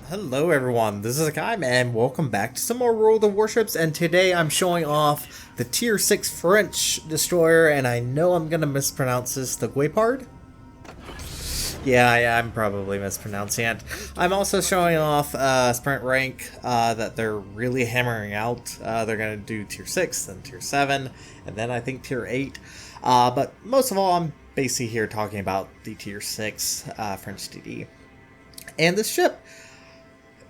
Hello everyone, this is Hakaym and welcome back to some more World of Warships, and today I'm showing off the Tier 6 French destroyer, and I know I'm gonna mispronounce this, the Guepard? Yeah, I'm probably mispronouncing it. I'm also showing off sprint rank that they're really hammering out. They're gonna do Tier 6, then Tier 7, and then I think Tier 8. But most of all, I'm basically here talking about the Tier 6 French DD. And this ship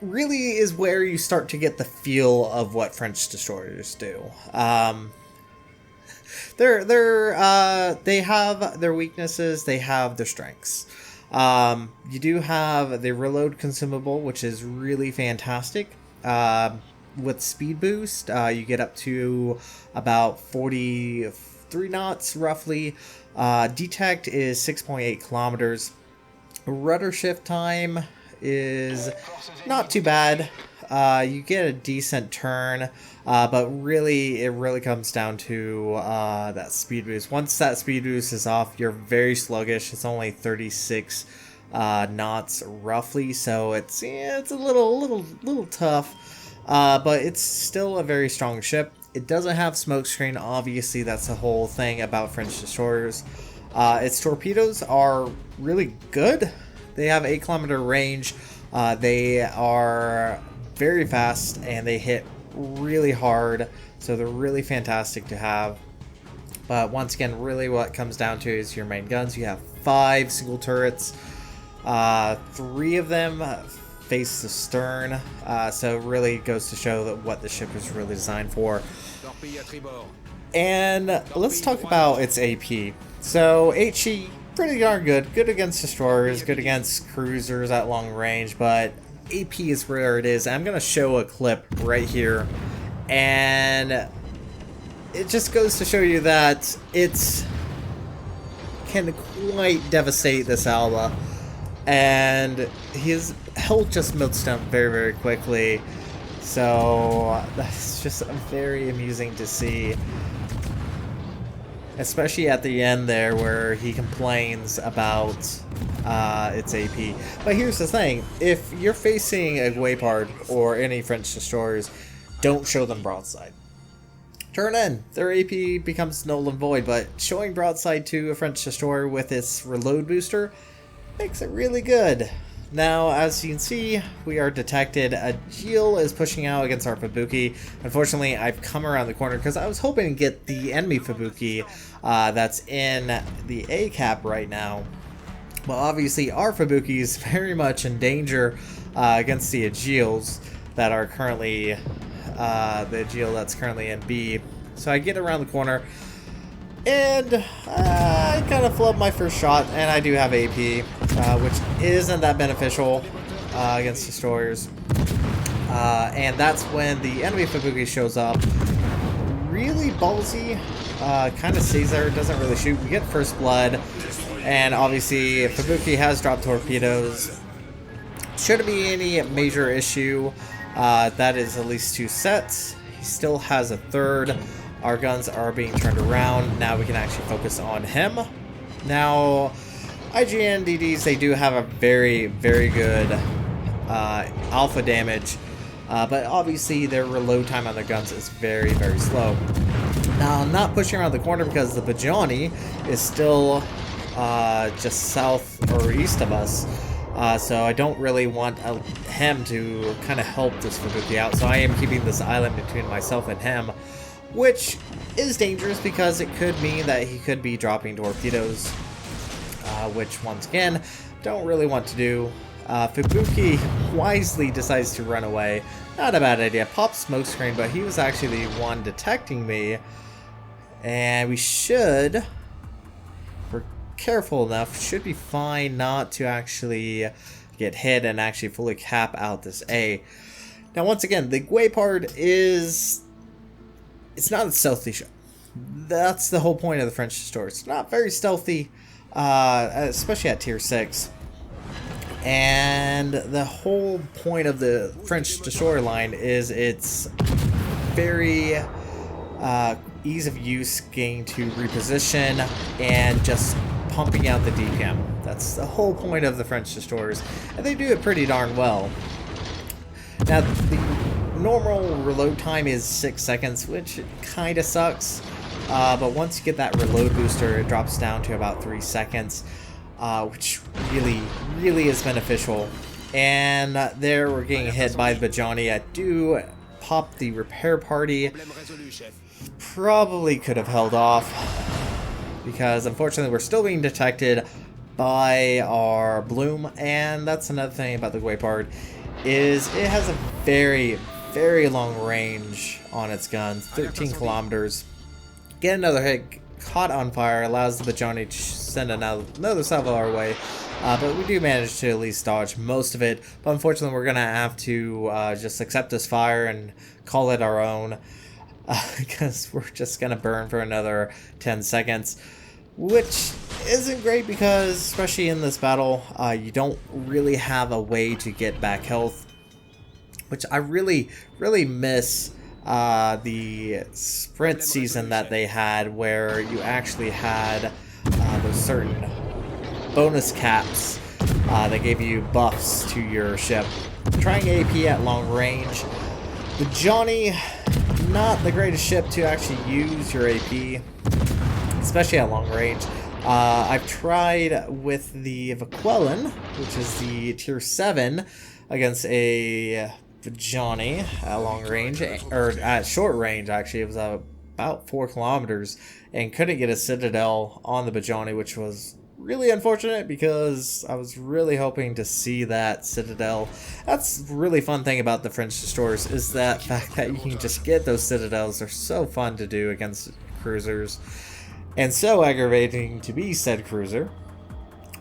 really is where you start to get the feel of what French destroyers do. They have their weaknesses, they have their strengths. You do have the reload consumable, which is really fantastic. With speed boost, you get up to about 43 knots roughly. Detect is 6.8 kilometers. Rudder shift time is not too bad. You get a decent turn, but really, it really comes down to that speed boost. Once that speed boost is off, you're very sluggish. It's only 36 knots roughly, so it's a little tough, but it's still a very strong ship. It doesn't have smokescreen. Obviously, that's the whole thing about French destroyers. Its torpedoes are really good. They have 8-kilometer range. They are very fast and they hit really hard, so they're really fantastic to have. But once again, really what it comes down to is your main guns. You have 5 single turrets. 3 of them face the stern, so it really goes to show that what the ship is really designed for. And let's talk about its AP. So HE, pretty darn good. Good against destroyers, good against cruisers at long range, but AP is where it is. I'm going to show a clip right here, and it just goes to show you that it can quite devastate this Alba, and his health just melts down very, very quickly. So that's just very amusing to see. Especially at the end there where he complains about its AP. But here's the thing, if you're facing a Guepard or any French destroyers, don't show them broadside. Turn in, their AP becomes null and void, but showing broadside to a French destroyer with its reload booster makes it really good. Now, as you can see, we are detected. A Geel is pushing out against our Fubuki. Unfortunately, I've come around the corner because I was hoping to get the enemy Fubuki that's in the A cap right now. Well, obviously, our Fubuki is very much in danger against the Geels that are currently, the Geel that's currently in B. So I get around the corner, and I kind of flub my first shot, and I do have AP, which isn't that beneficial against destroyers. And that's when the enemy Fubuki shows up. Really ballsy, kind of stays there, doesn't really shoot. We get first blood, and obviously Fubuki has dropped torpedoes. Shouldn't be any major issue. That is at least 2 sets. He still has a third. Our guns are being turned around. Now we can actually focus on him. Now, IGN DDs, they do have a very, very good alpha damage, but obviously their reload time on their guns is very, very slow. Now, I'm not pushing around the corner because the Bajani is still just south or east of us, so I don't really want him to kind of help this Fubuki out, so I am keeping this island between myself and him, which is dangerous because it could mean that he could be dropping torpedoes, which once again, don't really want to do. Fubuki wisely decides to run away. Not a bad idea. Pop smokescreen, but he was actually the one detecting me, and we should, if we're careful enough, should be fine not to actually get hit and actually fully cap out this A. Now once again, the Guepard is, it's not a stealthy ship. That's the whole point of the French destroyer. It's not very stealthy, especially at tier 6. And the whole point of the French destroyer line is its very ease of use, getting to reposition and just pumping out the DPM. That's the whole point of the French destroyers, and they do it pretty darn well. Now, the normal reload time is 6 seconds, which kind of sucks. But once you get that reload booster, it drops down to about 3 seconds, which really is beneficial. And there we're getting hit by the Bajani. I do pop the repair party. Probably could have held off, because unfortunately we're still being detected by our Bloom. And that's another thing about the Guepard, is it has a very long range on its guns, 13 kilometers. Get another hit, caught on fire, allows the Bajani to send another salvo our way. But we do manage to at least dodge most of it. But unfortunately, we're going to have to just accept this fire and call it our own. Because we're just going to burn for another 10 seconds. Which isn't great because, especially in this battle, you don't really have a way to get back health. Which I really miss the sprint season that they had, where you actually had those certain bonus caps that gave you buffs to your ship. Trying AP at long range. The Johnny, not the greatest ship to actually use your AP, especially at long range. I've tried with the Vaquelin, which is the tier 7, against a Johnny at long range, or at short range actually. It was about 4 kilometers, and couldn't get a Citadel on the Bajani, which was really unfortunate because I was really hoping to see that Citadel. That's the really fun thing about the French destroyers, is that fact that you can just get those Citadels. They're so fun to do against cruisers, and so aggravating to be said cruiser.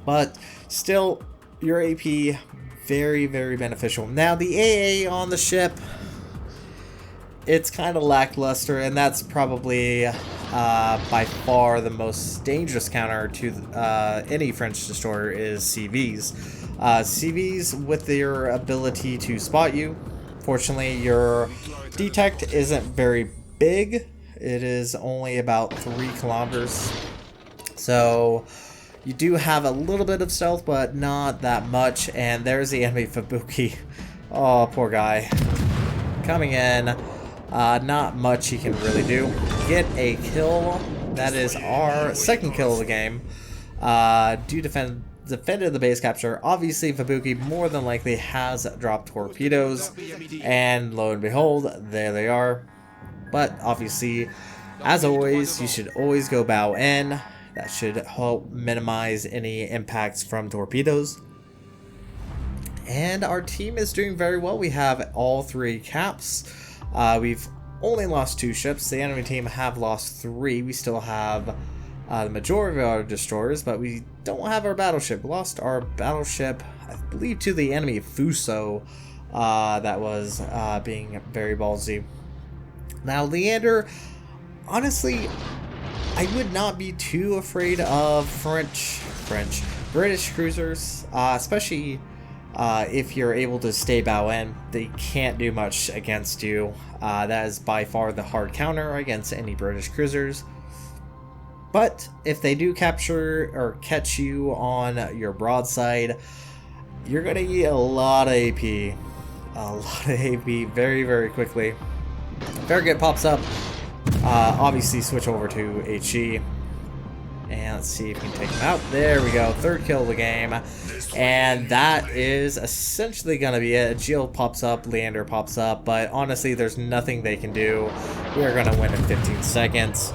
But still, your AP, very beneficial. Now the AA on the ship, it's kind of lackluster, and that's probably by far the most dangerous counter to any French destroyer is CVs. CVs with their ability to spot you. Fortunately, your detect isn't very big. It is only about 3 kilometers. So you do have a little bit of stealth, but not that much. And there's the enemy Fubuki. Oh, poor guy. Coming in. Not much he can really do. Get a kill. That is our second kill of the game. Defended the base capture. Obviously, Fubuki more than likely has dropped torpedoes. And lo and behold, there they are. But obviously, as always, you should always go bow in. That should help minimize any impacts from torpedoes. And our team is doing very well. We have all 3 caps. We've only lost 2 ships. The enemy team have lost 3. We still have the majority of our destroyers, but we don't have our battleship. We lost our battleship, I believe, to the enemy Fuso. That was being very ballsy. Now, Leander, honestly, I would not be too afraid of British cruisers, especially if you're able to stay bow in. They can't do much against you. That is by far the hard counter against any British cruisers. But if they do capture or catch you on your broadside, you're going to eat a lot of AP. A lot of AP very quickly. Farragut pops up. Obviously switch over to HE. And let's see if we can take him out. There we go. 3rd kill of the game. And that is essentially going to be it. Jill pops up. Leander pops up. But honestly, there's nothing they can do. We are going to win in 15 seconds.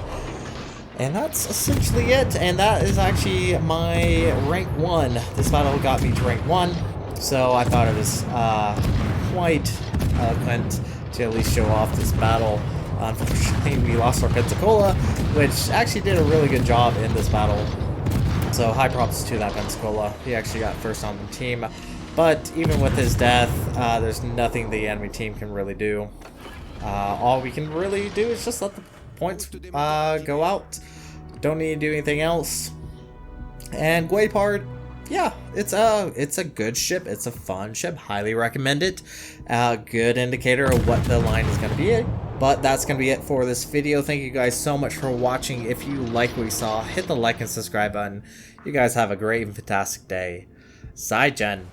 And that's essentially it. And that is actually my rank 1. This battle got me to rank 1. So I thought it was quite eloquent to at least show off this battle. Unfortunately, we lost our Pensacola, which actually did a really good job in this battle. So high props to that Pensacola. He actually got first on the team. But even with his death, there's nothing the enemy team can really do. All we can really do is just let the points go out. Don't need to do anything else. And Guepard, yeah, it's a good ship. It's a fun ship. Highly recommend it. Good indicator of what the line is going to be. But that's going to be it for this video. Thank you guys so much for watching. If you like what you saw, hit the like and subscribe button. You guys have a great and fantastic day. Zaijian.